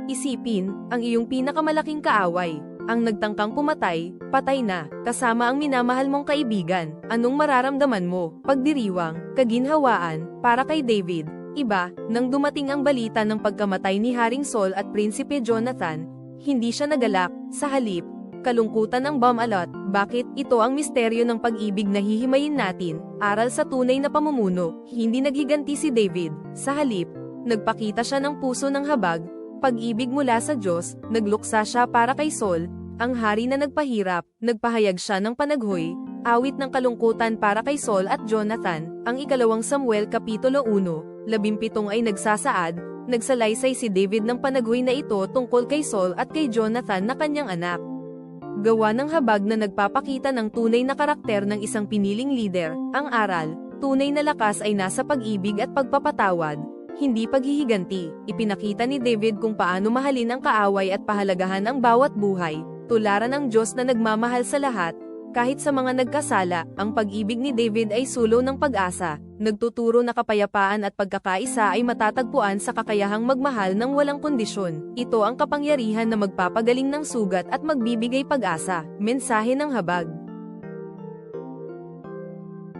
Isipin, ang iyong pinakamalaking kaaway, ang nagtangkang pumatay, patay na, kasama ang minamahal mong kaibigan. Anong mararamdaman mo? Pagdiriwang, kaginhawaan, para kay David. Iba, nang dumating ang balita ng pagkamatay ni Haring Saul at Prinsipe Jonathan, hindi siya nagalak, sa halip, kalungkutan ng bumalot. Bakit? Ito ang misteryo ng pag-ibig na hihimayin natin. Aral sa tunay na pamumuno, hindi naghiganti si David. Sa halip, nagpakita siya ng puso ng habag, pag-ibig mula sa Diyos, nagluksa siya para kay Saul, ang hari na nagpahirap, nagpahayag siya ng panaghoy, awit ng kalungkutan para kay Saul at Jonathan. Ang ikalawang Samuel Kapitulo 1, 17 ay nagsasaad, nagsalaysay si David ng panaghoy na ito tungkol kay Saul at kay Jonathan na kanyang anak. Gawa ng habag na nagpapakita ng tunay na karakter ng isang piniling lider. Ang aral, tunay na lakas ay nasa pag-ibig at pagpapatawad, hindi paghihiganti. Ipinakita ni David kung paano mahalin ang kaaway at pahalagahan ang bawat buhay. Tularan ang Diyos na nagmamahal sa lahat, kahit sa mga nagkasala. Ang pag-ibig ni David ay sulong ng pag-asa, nagtuturo na kapayapaan at pagkakaisa ay matatagpuan sa kakayahang magmahal ng walang kondisyon. Ito ang kapangyarihan na magpapagaling ng sugat at magbibigay pag-asa. Mensahe ng habag.